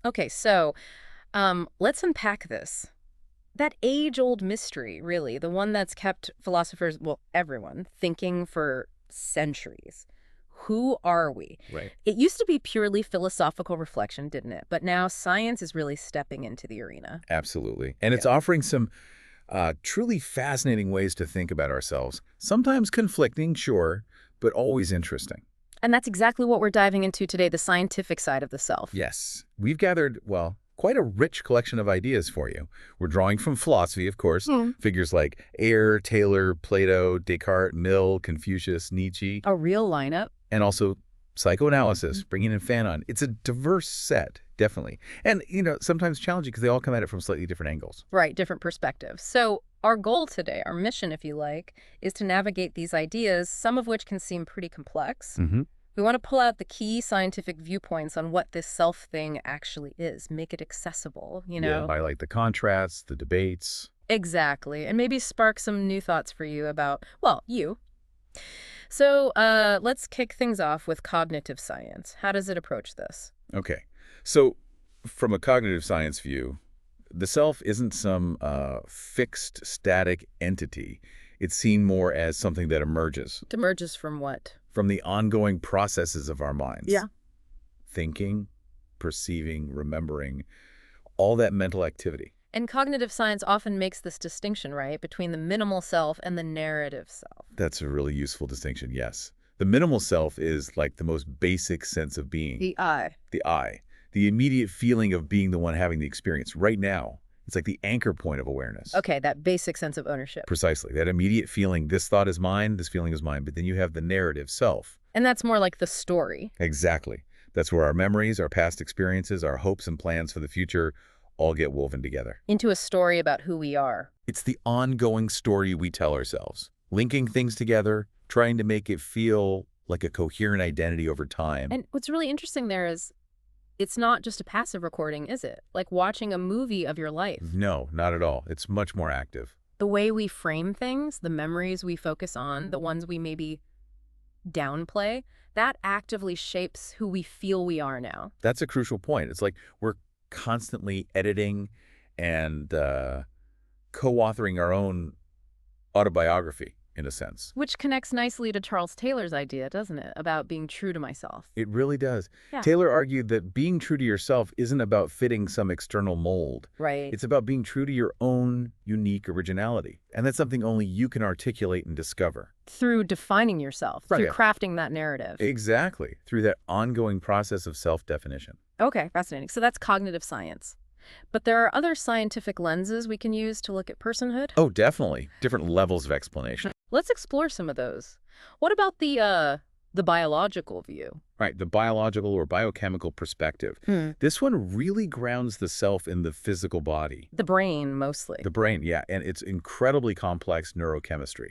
Okay, so let's unpack this. That age-old mystery, really, the one that's kept philosophers, well, everyone, thinking for centuries. Who are we? Right. It used to be purely philosophical reflection, didn't it? But now science is really stepping into the arena. Absolutely. And Yeah. it's offering some truly fascinating ways to think about ourselves. Sometimes conflicting, sure, but always interesting. And that's exactly what we're diving into today, the scientific side of the self. Yes, we've gathered, well, quite a rich collection of ideas for you. We're drawing from philosophy, of course, Hmm. figures like Ayer, Taylor, Plato, Descartes, Mill, Confucius, Nietzsche, A real lineup. and also psychoanalysis, bringing in Fanon. It's a diverse set, definitely. And, sometimes challenging because they all come at it from slightly different angles. Right, different perspectives. So our goal today, our mission, if you like, is to navigate these ideas, some of which can seem pretty complex. Mm-hmm. We want to pull out the key scientific viewpoints on what this self thing actually is, make it accessible, you Yeah, know? highlight the contrasts, the debates. Exactly. And maybe spark some new thoughts for you about, well, you. So let's kick things off with cognitive science. How does it approach this? Okay. So, from a cognitive science view, the self isn't some fixed, static entity. It's seen more as something that emerges It emerges from what? from the ongoing processes of our minds. Yeah. Thinking, perceiving, remembering, all that mental activity. And cognitive science often makes this distinction, right, between the minimal self and the narrative self. That's a really useful distinction, yes. The minimal self is like the most basic sense of being. The I. The I. The immediate feeling of being the one having the experience. Right now, it's like the anchor point of awareness. Okay, that basic sense of ownership. Precisely. That immediate feeling, this thought is mine, this feeling is mine. But then you have the narrative self. And that's more like the story. Exactly. That's where our memories, our past experiences, our hopes and plans for the future all get woven together. Into a story about who we are. It's the ongoing story we tell ourselves, linking things together, trying to make it feel like a coherent identity over time. And what's really interesting there is it's not just a passive recording, is it? Like watching a movie of your life. No, not at all. It's much more active. The way we frame things, the memories we focus on, the ones we maybe downplay, that actively shapes who we feel we are now. That's a crucial point. It's like we're constantly editing and co-authoring our own autobiography, in a sense. Which connects nicely to Charles Taylor's idea, doesn't it? About being true to myself. It really does. Yeah. Taylor argued that being true to yourself isn't about fitting some external mold. Right. It's about being true to your own unique originality. And that's something only you can articulate and discover. Through defining yourself, Right. through crafting that narrative. Exactly. Through that ongoing process of self-definition. Okay, fascinating. So that's cognitive science. But there are other scientific lenses we can use to look at personhood. Oh, definitely. Different levels of explanation. Let's explore some of those. What about the biological view? Right, the biological or biochemical perspective. This one really grounds the self in the physical body. The brain, mostly. The brain, yeah, and it's incredibly complex neurochemistry.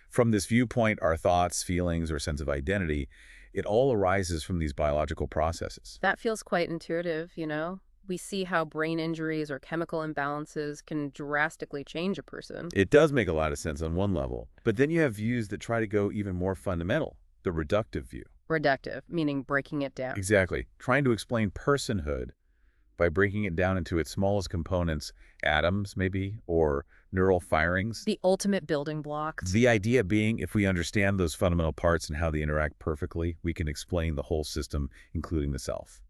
From this viewpoint, our thoughts, feelings, or sense of identity, it all arises from these biological processes. That feels quite intuitive, you know? We see how brain injuries or chemical imbalances can drastically change a person. It does make a lot of sense on one level, but then you have views that try to go even more fundamental, the reductive view. Reductive, meaning breaking it down. Exactly, trying to explain personhood by breaking it down into its smallest components, atoms maybe, or neural firings. The ultimate building blocks. The idea being, if we understand those fundamental parts and how they interact perfectly, we can explain the whole system, including the self.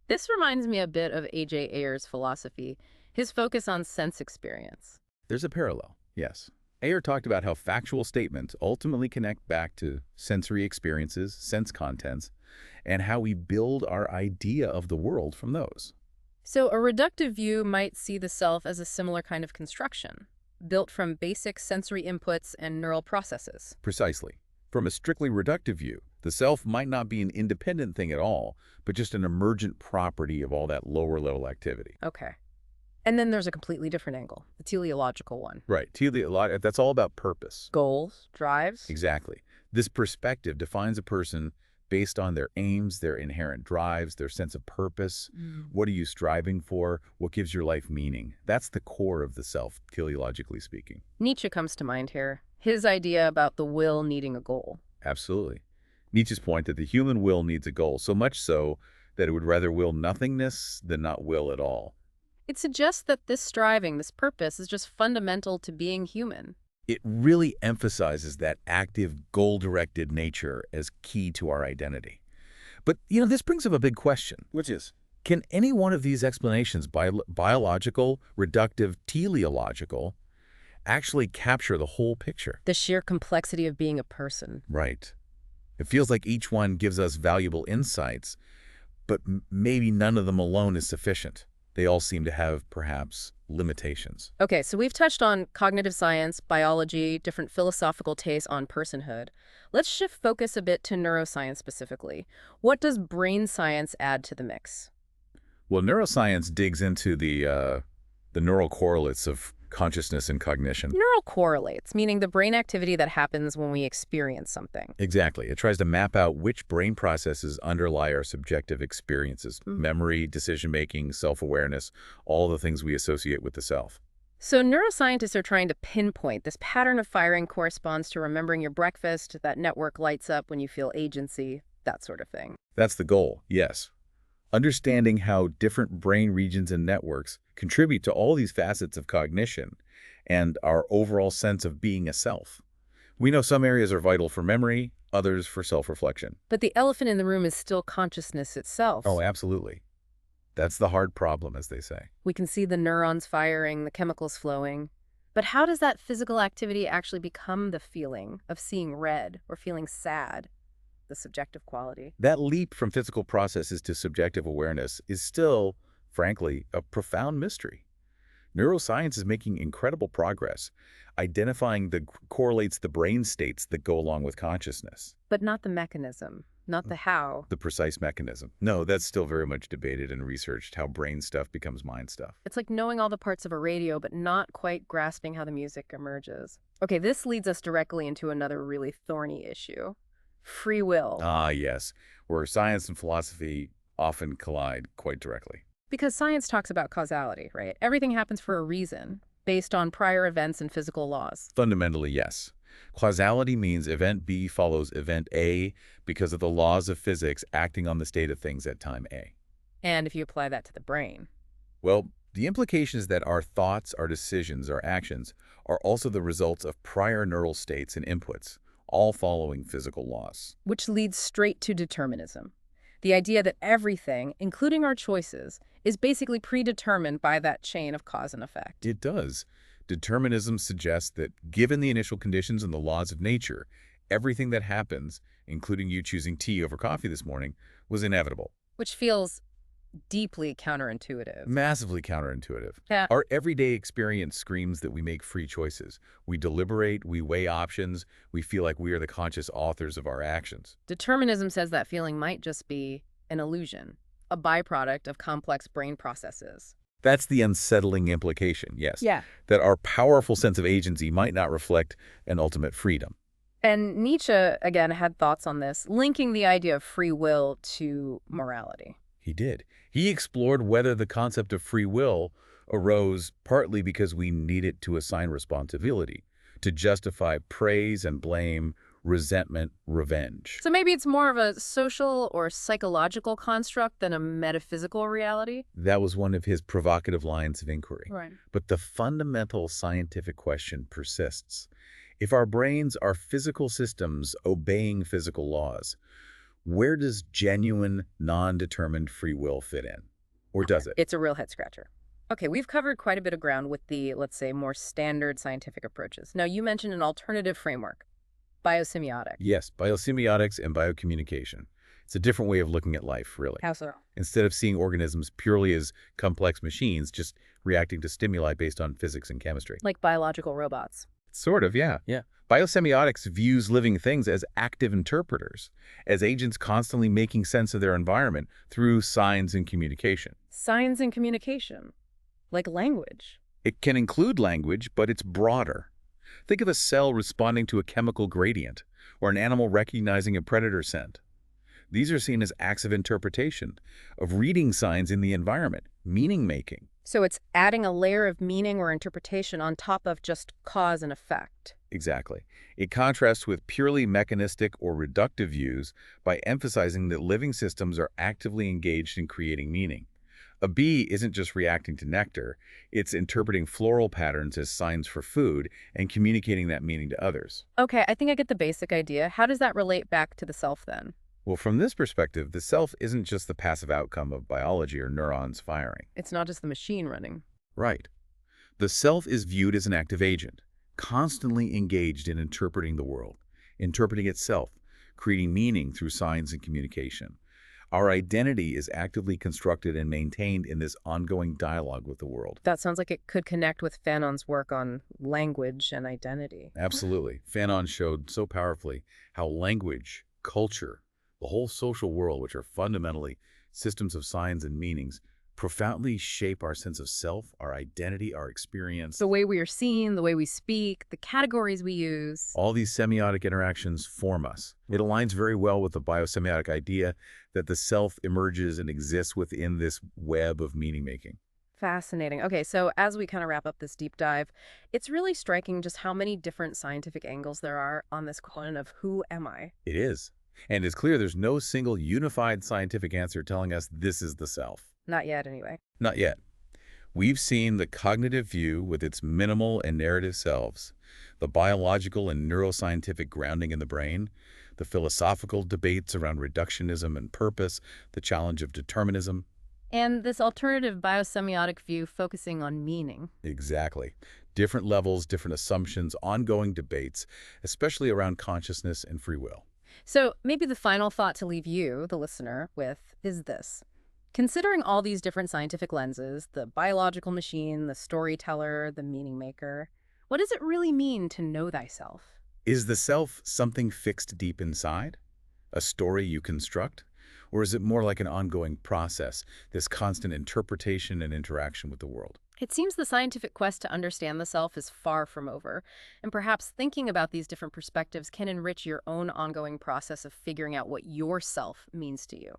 This reminds me a bit of A.J. Ayer's philosophy, his focus on sense experience. There's a parallel, yes. Ayer talked about how factual statements ultimately connect back to sensory experiences, sense contents, and how we build our idea of the world from those. So a reductive view might see the self as a similar kind of construction, built from basic sensory inputs and neural processes. Precisely. From a strictly reductive view, the self might not be an independent thing at all, but just an emergent property of all that lower-level activity. Okay. And then there's a completely different angle, the teleological one. Right. That's all about purpose. Goals, drives. Exactly. This perspective defines a person based on their aims, their inherent drives, their sense of purpose. What are you striving for? What gives your life meaning? That's the core of the self, teleologically speaking. Nietzsche comes to mind here. His idea about the will needing a goal. Absolutely. Nietzsche's point that the human will needs a goal, so much so that it would rather will nothingness than not will at all. It suggests that this striving, this purpose, is just fundamental to being human. It really emphasizes that active, goal-directed nature as key to our identity. But, this brings up a big question. Which is? Can any one of these explanations, biological, reductive, teleological, actually capture the whole picture? The sheer complexity of being a person. Right. It feels like each one gives us valuable insights, but maybe none of them alone is sufficient. They all seem to have, perhaps, limitations. Okay, so we've touched on cognitive science, biology, different philosophical tastes on personhood. Let's shift focus a bit to neuroscience specifically. What does brain science add to the mix? Well, neuroscience digs into the neural correlates of consciousness and cognition. Neural correlates, meaning the brain activity that happens when we experience something. Exactly. It tries to map out which brain processes underlie our subjective experiences. Memory, decision-making, self-awareness, all the things we associate with the self. So neuroscientists are trying to pinpoint this pattern of firing corresponds to remembering your breakfast, that network lights up when you feel agency, that sort of thing. That's the goal, yes. Understanding how different brain regions and networks contribute to all these facets of cognition and our overall sense of being a self. We know some areas are vital for memory, others for self-reflection. But the elephant in the room is still consciousness itself. Oh, absolutely. That's the hard problem, as they say. We can see the neurons firing, the chemicals flowing. But how does that physical activity actually become the feeling of seeing red or feeling sad? The subjective quality. That leap from physical processes to subjective awareness is still, frankly, a profound mystery. Neuroscience is making incredible progress, identifying the correlates the brain states that go along with consciousness. But not the mechanism, not the how. The precise mechanism. No, that's still very much debated and researched, how brain stuff becomes mind stuff. It's like knowing all the parts of a radio, but not quite grasping how the music emerges. Okay, this leads us directly into another really thorny issue. Free will. Ah, yes, where science and philosophy often collide quite directly. Because science talks about causality, right? Everything happens for a reason, based on prior events and physical laws. Fundamentally, yes. Causality means event B follows event A because of the laws of physics acting on the state of things at time A. And if you apply that to the brain. Well, the implication is that our thoughts, our decisions, our actions are also the results of prior neural states and inputs, all following physical laws. Which leads straight to determinism. The idea that everything, including our choices, is basically predetermined by that chain of cause and effect. It does. Determinism suggests that given the initial conditions and the laws of nature, everything that happens, including you choosing tea over coffee this morning, was inevitable. Which feels deeply counterintuitive. Massively counterintuitive. Yeah. Our everyday experience screams that we make free choices. We deliberate, we weigh options, we feel like we are the conscious authors of our actions. Determinism says that feeling might just be an illusion, a byproduct of complex brain processes. That's the unsettling implication, yes. Yeah. That our powerful sense of agency might not reflect an ultimate freedom. And Nietzsche, again, had thoughts on this, linking the idea of free will to morality. He did. He explored whether the concept of free will arose partly because we needed to assign responsibility, to justify praise and blame, resentment, revenge. So maybe it's more of a social or psychological construct than a metaphysical reality? That was one of his provocative lines of inquiry. Right. But the fundamental scientific question persists. If our brains are physical systems obeying physical laws, where does genuine, non-determined free will fit in? Or does it? It's a real head-scratcher. Okay, we've covered quite a bit of ground with the, let's say, more standard scientific approaches. Now, you mentioned an alternative framework, biosemiotics. Yes, biosemiotics and biocommunication. It's a different way of looking at life, really. How so? Instead of seeing organisms purely as complex machines, just reacting to stimuli based on physics and chemistry. Like biological robots. Sort of, yeah. Biosemiotics views living things as active interpreters, as agents constantly making sense of their environment through signs and communication. Signs and communication. Like language. It can include language, but it's broader. Think of a cell responding to a chemical gradient, or an animal recognizing a predator scent. These are seen as acts of interpretation, of reading signs in the environment, meaning-making. So it's adding a layer of meaning or interpretation on top of just cause and effect. Exactly. It contrasts with purely mechanistic or reductive views by emphasizing that living systems are actively engaged in creating meaning. A bee isn't just reacting to nectar, it's interpreting floral patterns as signs for food and communicating that meaning to others. Okay, I think I get the basic idea. How does that relate back to the self then? Well, from this perspective, the self isn't just the passive outcome of biology or neurons firing. It's not just the machine running. Right. The self is viewed as an active agent, constantly engaged in interpreting the world, interpreting itself, creating meaning through signs and communication. Our identity is actively constructed and maintained in this ongoing dialogue with the world. That sounds like it could connect with Fanon's work on language and identity. Absolutely. Fanon showed so powerfully how language, culture, the whole social world, which are fundamentally systems of signs and meanings, profoundly shape our sense of self, our identity, our experience. The way we are seen, the way we speak, the categories we use. All these semiotic interactions form us. It aligns very well with the biosemiotic idea that the self emerges and exists within this web of meaning-making. Fascinating. Okay, so as we kind of wrap up this deep dive, it's really striking just how many different scientific angles there are on this question of who am I? It is. And it's clear there's no single unified scientific answer telling us this is the self. Not yet, anyway. Not yet. We've seen the cognitive view with its minimal and narrative selves, the biological and neuroscientific grounding in the brain, the philosophical debates around reductionism and purpose, the challenge of determinism. And this alternative biosemiotic view focusing on meaning. Exactly. Different levels, different assumptions, ongoing debates, especially around consciousness and free will. So maybe the final thought to leave you, the listener, with is this. Considering all these different scientific lenses, the biological machine, the storyteller, the meaning maker, what does it really mean to know thyself? Is the self something fixed deep inside? A story you construct? Or is it more like an ongoing process, this constant interpretation and interaction with the world? It seems the scientific quest to understand the self is far from over, and perhaps thinking about these different perspectives can enrich your own ongoing process of figuring out what your self means to you.